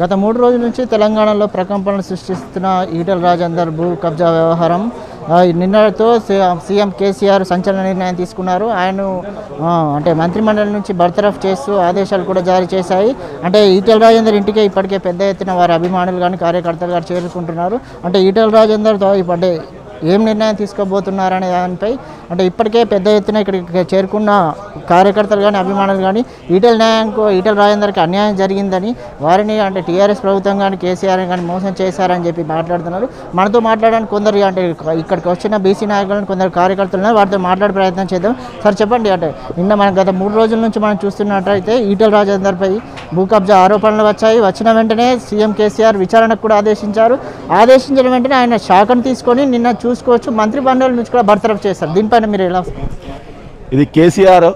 గత 3 రోజుల నుంచి తెలంగాణలో ప్రకంపనలు సృష్టిస్తున్న ఈటెల రాజేందర్ భూ కబ్జా వ్యవహారం నిన్నతో సీఎం కేసీఆర్ సంచలన నిర్ణయం తీసుకున్నారు. ఆయన అంటే మంత్రిమండలి నుంచి బర్తరఫ్ చేస్తూ ఆదేశాలు కూడా జారీ చేశాయి. అంటే ఈటెల రాజేందర్ ఇంటికే ఇప్పటికే పెద్ద ఎత్తున వారి అభిమానులు కానీ కార్యకర్తలు కానీ చేరుకుంటున్నారు. అంటే ఈటెల రాజేందర్తో అంటే ఏం నిర్ణయం తీసుకోబోతున్నారనే దానిపై అంటే ఇప్పటికే పెద్ద ఎత్తున ఇక్కడికి చేరుకున్న కార్యకర్తలు కానీ అభిమానులు కానీ ఈటెల రాజేందర్కి అన్యాయం జరిగిందని వారిని అంటే టీఆర్ఎస్ ప్రభుత్వం కానీ కేసీఆర్ కానీ మోసం చేశారని చెప్పి మాట్లాడుతున్నారు. మనతో మాట్లాడడానికి కొందరు అంటే ఇక్కడికి వచ్చిన బీసీ నాయకులను కొందరు కార్యకర్తలు వారితో మాట్లాడే ప్రయత్నం చేద్దాం. సార్ చెప్పండి, అంటే నిన్న మనం గత 3 రోజుల నుంచి మనం చూస్తున్నట్టయితే ఈటెల రాజేందర్పై భూ కబ్జా ఆరోపణలు వచ్చాయి. వచ్చిన వెంటనే సీఎం కేసీఆర్ విచారణకు కూడా ఆదేశించారు. ఆదేశించిన వెంటనే ఆయన శాఖను తీసుకొని నిన్న చూసుకోవచ్చు మంత్రి మండలి నుంచి కూడా బర్తరఫ్ చేస్తారు. దీనిపైన మీరు ఎలా? ఇది కేసీఆర్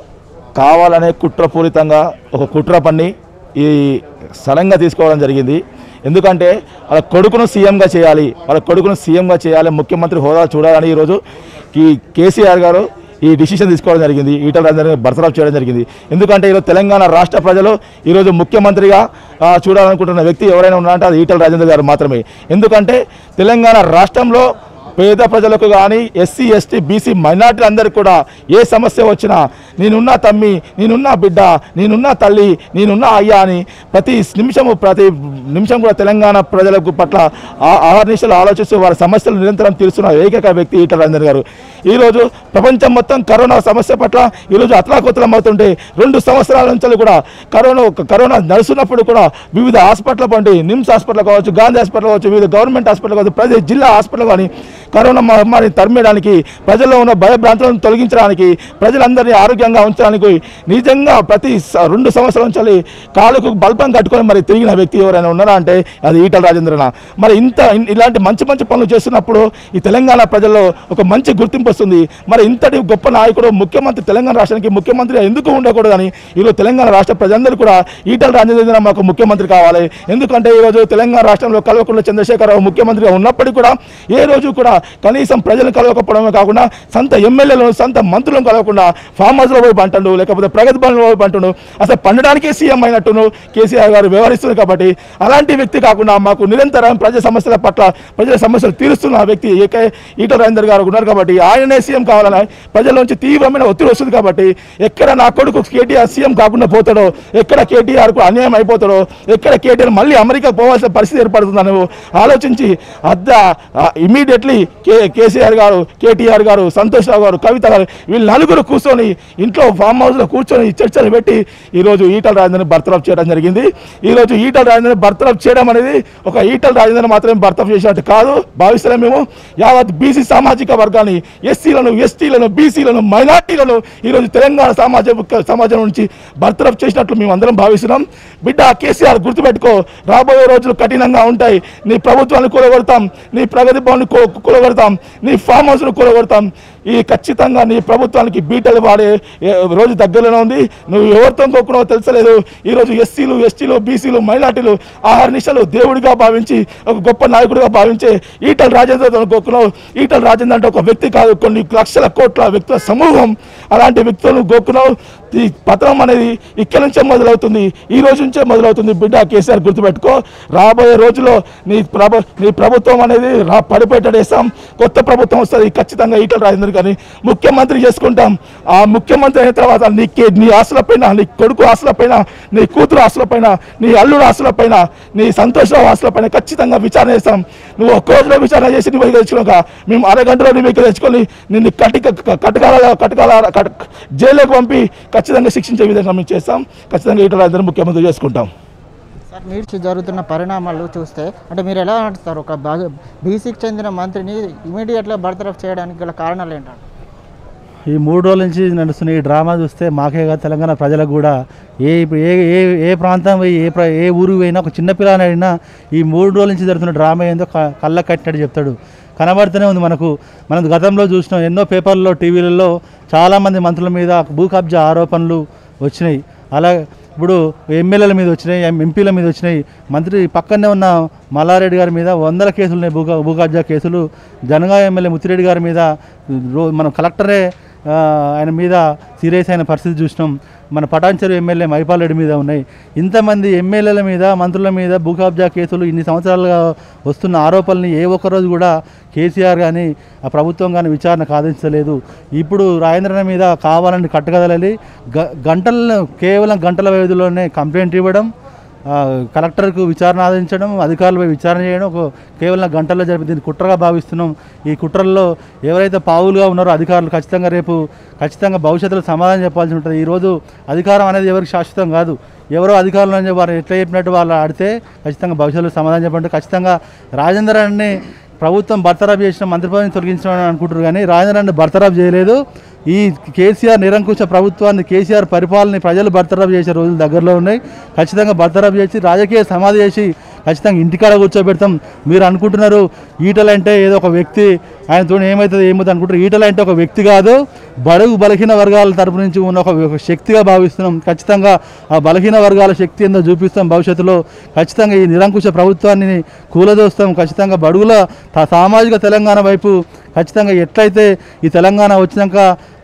కావాలనే కుట్రపూరితంగా ఒక కుట్ర పన్ని ఈ సడన్గా తీసుకోవడం జరిగింది. ఎందుకంటే వాళ్ళ కొడుకును సీఎంగా చేయాలి, ముఖ్యమంత్రి హోదా చూడాలని ఈరోజు ఈ కేసీఆర్ గారు ఈ డిసిషన్ తీసుకోవడం జరిగింది. ఈటెల రాజేందర్ బర్తరఫ్ చేయడం జరిగింది. ఎందుకంటే ఈరోజు తెలంగాణ రాష్ట్ర ప్రజలు ఈరోజు ముఖ్యమంత్రిగా చూడాలనుకుంటున్న వ్యక్తి ఎవరైనా ఉన్నారంటే అది ఈటెల రాజేందర్ గారు మాత్రమే. ఎందుకంటే తెలంగాణ రాష్ట్రంలో పేద ప్రజలకు కానీ ఎస్సీ ఎస్టీ బీసీ మైనార్టీలందరికీ కూడా ఏ సమస్య వచ్చినా నేనున్నా తమ్మి, నేనున్నా బిడ్డ, నేనున్నా తల్లి, నేనున్నా అయ్యా అని ప్రతి నిమిషం కూడా తెలంగాణ ప్రజలకు పట్ల ఆహర్నిశలు ఆలోచిస్తూ వారి సమస్యలు నిరంతరం తీరుస్తున్న ఏకైక వ్యక్తి ఈటెల రాజేందర్ గారు. ఈరోజు ప్రపంచం మొత్తం కరోనా సమస్య పట్ల ఈరోజు అతలాకుతలం అవుతుంటే 2 సంవత్సరాల నుంచి కూడా కరోనా నడుస్తున్నప్పుడు కూడా వివిధ హాస్పిటల్ పండి నిమ్స్ హాస్పిటల్ కావచ్చు, గాంధీ హాస్పిటల్ కావచ్చు, వివిధ గవర్నమెంట్ హాస్పిటల్ కావచ్చు, ప్రతి జిల్లా హాస్పిటల్ కానీ కరోనా మహమ్మారిని తరిమేయడానికి, ప్రజల్లో ఉన్న భయభ్రాంతులను తొలగించడానికి, ప్రజలందరినీ ఆరోగ్యంగా ఉంచడానికి నిజంగా ప్రతి 2 సంవత్సరాల నుంచి కాలుకు బల్పం కట్టుకొని మరి తిరిగిన వ్యక్తి ఎవరైనా ఉన్నారా అంటే అది ఈటెల రాజేంద్రన. మరి ఇలాంటి మంచి పనులు చేస్తున్నప్పుడు ఈ తెలంగాణ ప్రజల్లో ఒక మంచి గుర్తింపు వస్తుంది. మరి ఇంతటి గొప్ప నాయకుడు ముఖ్యమంత్రి, తెలంగాణ రాష్ట్రానికి ముఖ్యమంత్రిగా ఎందుకు ఉండకూడదని ఈరోజు తెలంగాణ రాష్ట్ర ప్రజలందరూ కూడా ఈటెల రాజేంద్ర మాకు ముఖ్యమంత్రి కావాలి. ఎందుకంటే ఈరోజు తెలంగాణ రాష్ట్రంలో కల్వకుంట్ల చంద్రశేఖరరావు ముఖ్యమంత్రిగా ఉన్నప్పటికీ కూడా ఏ రోజు కూడా కనీసం ప్రజలను కలవకపోవడమే కాకుండా సొంత ఎమ్మెల్యేలను సొంత మంత్రులను కలవకుండా ఫామ్ హౌస్లో పోయి పంటండు, లేకపోతే ప్రగతి భవన్లో పోయి పంటను అసలు పండడానికే సీఎం అయినట్టును కేసీఆర్ గారు వ్యవహరిస్తున్నారు. కాబట్టి అలాంటి వ్యక్తి కాకుండా మాకు నిరంతరం ప్రజల సమస్యల పట్ల ప్రజల సమస్యలు తీరుస్తున్న వ్యక్తి ఈటెల రాజేందర్ గారు ఉన్నారు. కాబట్టి ఆయననే సీఎం కావాలని ప్రజల నుంచి తీవ్రమైన ఒత్తిడి వస్తుంది. కాబట్టి ఎక్కడ నా కొడుకు కేటీఆర్ సీఎం కాకుండా పోతాడో, ఎక్కడ కేటీఆర్కు అన్యాయం అయిపోతాడో, ఎక్కడ కేటీఆర్ మళ్ళీ అమెరికా పోవాల్సిన పరిస్థితి ఏర్పడుతుందని ఆలోచించి ఇమీడియట్లీ కేసీఆర్ గారు, కేటీఆర్ గారు, సంతోష్ రావు గారు, కవిత గారు వీళ్ళు నలుగురు కూర్చొని ఇంట్లో ఫామ్ హౌస్లో కూర్చొని చర్చలు పెట్టి ఈరోజు ఈటెల రాజేందర్ని బర్తరఫ్ చేయడం జరిగింది. ఈరోజు ఈటెల రాజేందర్ని బర్తరఫ్ చేయడం అనేది ఒక ఈటెల రాజేందర్ మాత్రమే బర్తరఫ్ చేసినట్టు కాదు భావిస్తున్నాం మేము. యావత్ బీసీ సామాజిక వర్గాన్ని, ఎస్సీలను, ఎస్టీలను, బీసీలను, మైనార్టీలను ఈరోజు తెలంగాణ సమాజం నుంచి బర్తరఫ్ చేసినట్లు మేము అందరం భావిస్తున్నాం. బిడ్డ కేసీఆర్ గుర్తుపెట్టుకో, రాబోయే రోజులు కఠినంగా ఉంటాయి. నీ ప్రభుత్వాన్ని కూలగొడతాం, నీ ప్రగతి భవన్ కూలగొడతాం, నీ ఫామ్ హౌస్ను కూలగొడతాం. ఈ ఖచ్చితంగా నీ ప్రభుత్వానికి బీటలు వాడే రోజు దగ్గరలోనే ఉంది. నువ్వు ఎవరితో కోక్కున్నావో తెలుసలేదు. ఈరోజు ఎస్సీలు, ఎస్టీలు, బీసీలు, మైనార్టీలు ఆహర్నిశలు దేవుడిగా భావించి ఒక గొప్ప నాయకుడిగా భావించే ఈటెల రాజేందర్తో కోక్కున్నావు. ఈటెల రాజేందర్ అంటే ఒక వ్యక్తి కాదు, కొన్ని లక్షల కోట్ల వ్యక్తుల సమూహం. అలాంటి వ్యక్తులను కోక్కున్నావు. ఈ పతనం అనేది ఇక్కడి నుంచే మొదలవుతుంది, ఈ రోజు నుంచే మొదలవుతుంది. బిడ్డ కేసీఆర్ గుర్తుపెట్టుకో, రాబోయే రోజుల్లో నీ ప్రభుత్వం అనేది పడిపెట్టేస్తాం. కొత్త ప్రభుత్వం వస్తుంది. ఖచ్చితంగా ఈటెల రాజేందర్ కానీ ముఖ్యమంత్రి చేసుకుంటాం. ఆ ముఖ్యమంత్రి అయిన తర్వాత నీ ఆస్తులపైన, నీ కొడుకు ఆస్తులపైన, నీ కూతురు ఆస్తులపైన, నీ అల్లుడు ఆస్తులపైన, నీ సంతోషరావు ఆస్తులపైన ఖచ్చితంగా విచారణ చేస్తాం. నువ్వు ఒక్క రోజులో విచారణ చేసి నువ్వు తెచ్చుకున్నాక మేము అరగంటలో నువ్వు తెచ్చుకొని నిన్ను కటకాల జైలుకి పంపి ఖచ్చితంగా శిక్షించే విధంగా మేము చేస్తాం. ఖచ్చితంగా ఈటెల రాజేందర్ ముఖ్యమంత్రి చేసుకుంటాం. సార్, మీరు జరుగుతున్న పరిణామాలు చూస్తే అంటే మీరు ఎలా అంటారు, ఒక బీసీకి చెందిన మంత్రిని ఇమీడియట్గా బర్తరఫ్ చేయడానికి గల కారణాలు ఏంటంటే? ఈ 3 రోజుల నుంచి నడుస్తున్న ఈ డ్రామా చూస్తే మాకే కాదు తెలంగాణ ప్రజలకు కూడా ఏ ప్రాంతం పోయి ఏ ఊరికి పోయినా ఒక చిన్నపిల్లని అయినా ఈ 3 రోజుల నుంచి జరుగుతున్న డ్రామా ఏందో కళ్ళ కట్టినట్టు చెప్తాడు. కనబడుతూనే ఉంది మనం గతంలో చూసినాం. ఎన్నో పేపర్లలో, టీవీలలో చాలామంది మంత్రుల మీద భూ కబ్జా ఆరోపణలు వచ్చినాయి. అలా ఇప్పుడు ఎమ్మెల్యేల మీద వచ్చినాయి, ఎంపీల మీద వచ్చినాయి. మంత్రి పక్కనే ఉన్న మల్లారెడ్డి గారి మీద 100 కేసులు ఉన్నాయి, భూ కబ్జా కేసులు. జనగా ఎమ్మెల్యే ముత్తిరెడ్డి గారి మీద మనం కలెక్టరే ఆయన మీద సీరియస్ అయిన పరిస్థితి చూసినాం. మన పటాన్చెరు ఎమ్మెల్యే మైపాల్ రెడ్డి మీద ఉన్నాయి. ఇంతమంది ఎమ్మెల్యేల మీద మంత్రుల మీద భూ కబ్జా కేసులు ఇన్ని సంవత్సరాలుగా వస్తున్న ఆరోపణల్ని ఏ ఒక్కరోజు కూడా కేసీఆర్ కానీ ఆ ప్రభుత్వం కానీ విచారణకు ఆదేశించలేదు. ఇప్పుడు రాజేంద్రన్న మీద కావాలని కట్టగదలని కేవలం గంటల వ్యవధిలోనే కంప్లైంట్ ఇవ్వడం, కలెక్టర్కు విచారణ ఆదేశించడం, అధికారులపై విచారణ చేయడం కేవలం గంటల్లో జరిపి దీన్ని కుట్రగా భావిస్తున్నాం. ఈ కుట్రల్లో ఎవరైతే పావులుగా ఉన్నారో అధికారులు ఖచ్చితంగా భవిష్యత్తులో సమాధానం చెప్పాల్సి ఉంటుంది. ఈరోజు అధికారం అనేది ఎవరికి శాశ్వతం కాదు. ఎవరో అధికారులు అని వారు ఎట్లా చెప్పినట్టు వాళ్ళు ఆడితే ఖచ్చితంగా భవిష్యత్తులో సమాధానం చెప్పండి. ఖచ్చితంగా రాజేంద్రాన్ని ప్రభుత్వం బర్తరఫ్ చేసిన మంత్రి పదవిని తొలగించడం అనుకుంటారు, కానీ రాజేంద్రాన్ని బర్తరఫ్ చేయలేదు. ఈ కేసీఆర్ నిరంకుశ ప్రభుత్వాన్ని, కేసీఆర్ పరిపాలనని ప్రజలు బర్తరఫ్ చేసే రోజులు దగ్గరలో ఉన్నాయి. ఖచ్చితంగా బర్తరఫ్ చేసి రాజకీయ సమాధి చేసి ఖచ్చితంగా ఇంటికాడ కూర్చోబెడతాం. మీరు అనుకుంటున్నారు ఈటలంటే ఏదో ఒక వ్యక్తి, ఆయనతో ఏమవుతుంది అనుకుంటారు. ఈటలంటే ఒక వ్యక్తి కాదు, బడుగు బలహీన వర్గాల తరపు నుంచి ఉన్న ఒక శక్తిగా భావిస్తున్నాం. ఖచ్చితంగా ఆ బలహీన వర్గాల శక్తి ఏందో చూపిస్తాం. భవిష్యత్తులో ఖచ్చితంగా ఈ నిరంకుశ ప్రభుత్వాన్ని కూలదోస్తాం. ఖచ్చితంగా బడుగుల సామాజిక తెలంగాణ వైపు ఖచ్చితంగా ఎట్లయితే ఈ తెలంగాణ వచ్చినాక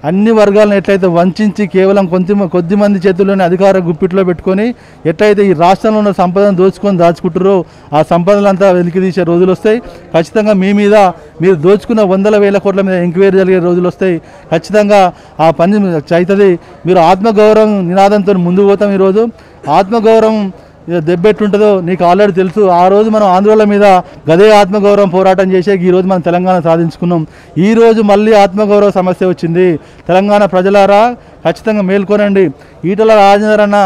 అన్ని వర్గాలను ఎట్లయితే వంచి కేవలం కొద్ది మంది చేతుల్లోనే అధికార గుప్పిట్లో పెట్టుకొని ఎట్లయితే ఈ రాష్ట్రంలో ఉన్న సంపదను దాచుకుంటారో ఆ సంపదలంతా వెలికి తీసే రోజులు వస్తాయి. ఖచ్చితంగా మీ మీద మీరు దోచుకున్న 100,000 కోట్ల మీద ఎంక్వైరీ జరిగే రోజులు వస్తాయి. ఖచ్చితంగా ఆ పని అవుతుంది. మీరు ఆత్మగౌరవం నినాదంతో ముందుకు పోతాం. ఈరోజు ఆత్మగౌరవం దెబ్బెట్టుంటుందో నీకు ఆల్రెడీ తెలుసు. ఆ రోజు మనం ఆంధ్రోళ మీద గదే ఆత్మగౌరవం పోరాటం చేసే ఈరోజు మనం తెలంగాణ సాధించుకున్నాం. ఈరోజు మళ్ళీ ఆత్మగౌరవ సమస్య వచ్చింది. తెలంగాణ ప్రజలారా ఖచ్చితంగా మేల్కొనండి. ఈటల రాజేందర్ అన్న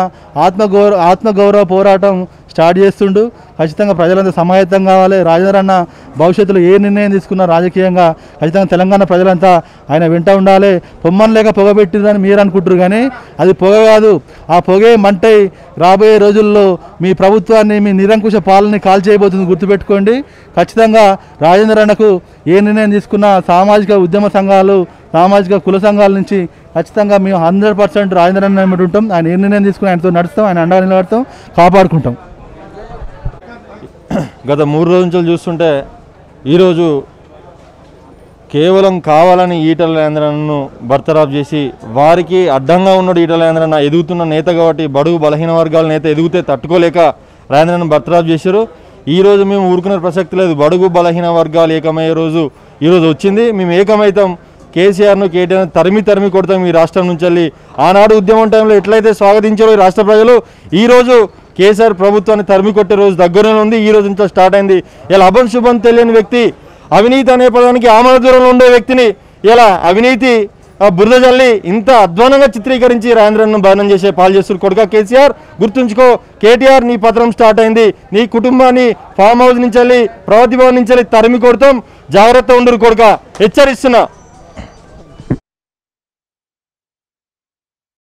ఆత్మగౌరవ పోరాటం స్టార్ట్ చేస్తుండు. ఖచ్చితంగా ప్రజలంతా సమాయత్తం కావాలి. రాజేందర్ అన్న భవిష్యత్తులో ఏ నిర్ణయం తీసుకున్నా రాజకీయంగా ఖచ్చితంగా తెలంగాణ ప్రజలంతా ఆయన వెంట ఉండాలి. పొమ్మని లేక పొగ పెట్టిందని మీరు అనుకుంటారు, కానీ అది పొగ కాదు. ఆ పొగే మంటై రాబోయే రోజుల్లో మీ ప్రభుత్వాన్ని, మీ నిరంకుశ పాలనని కాల్చేయబోతుంది, గుర్తుపెట్టుకోండి. ఖచ్చితంగా రాజేందర్ అన్నకు ఏ నిర్ణయం తీసుకున్నా సామాజిక ఉద్యమ సంఘాలు, సామాజిక కుల సంఘాల నుంచి ఖచ్చితంగా మేము 100% రాజేందర్ అన్న వెంబడి ఉంటాం. ఆయన ఏ నిర్ణయం తీసుకుని ఆయనతో నడుస్తాం, ఆయన అండగా నిలబడతాం, కాపాడుకుంటాం. గత 3 రోజుల నుంచి చూస్తుంటే ఈరోజు కేవలం కావాలని ఈటల రాజేంద్రను బర్తరాఫ్ చేసి వారికి అడ్డంగా ఉన్నాడు ఈటల రాజేంద్రన్న, ఎదుగుతున్న నేత కాబట్టి బడుగు బలహీన వర్గాల నేత ఎదిగితే తట్టుకోలేక రాజేంద్రను బర్తరాఫ్ చేశారు. ఈరోజు మేము ఊరుకునే ప్రసక్తి లేదు. బడుగు బలహీన వర్గాలు ఏకమయ్యే రోజు ఈరోజు వచ్చింది. మేము ఏకమవుతాం. కేసీఆర్ను కేటీఆర్ తరిమి కొడతాం ఈ రాష్ట్రం నుంచి వెళ్ళి. ఆనాడు ఉద్యమం టైంలో ఎట్లయితే స్వాగతించారో ఈ రాష్ట్ర ప్రజలు, ఈరోజు కేసీఆర్ ప్రభుత్వాన్ని తరిమి కొట్టే రోజు దగ్గరనే ఉంది. ఈ రోజు నుంచి స్టార్ట్ అయింది. ఇలా అభం శుభం తెలియని వ్యక్తి, అవినీతి అనే పదానికి ఆమడ దూరంలో ఉండే వ్యక్తిని ఇలా అవినీతి బురద జల్లి ఇంత అధ్వానంగా చిత్రీకరించి రాజేంద్రను బాణం చేసే పాలు చేస్తున్నారు కొడుక కేసీఆర్. గుర్తుంచుకో, కేటీఆర్ నీ పత్రం స్టార్ట్ అయింది. నీ కుటుంబాన్ని ఫామ్ హౌస్ నుంచి వెళ్ళి ప్రగతి భవన్ నుంచి వెళ్ళి తరిమి కొడతాం. జాగ్రత్త ఉండరు కొడుక, హెచ్చరిస్తున్నా.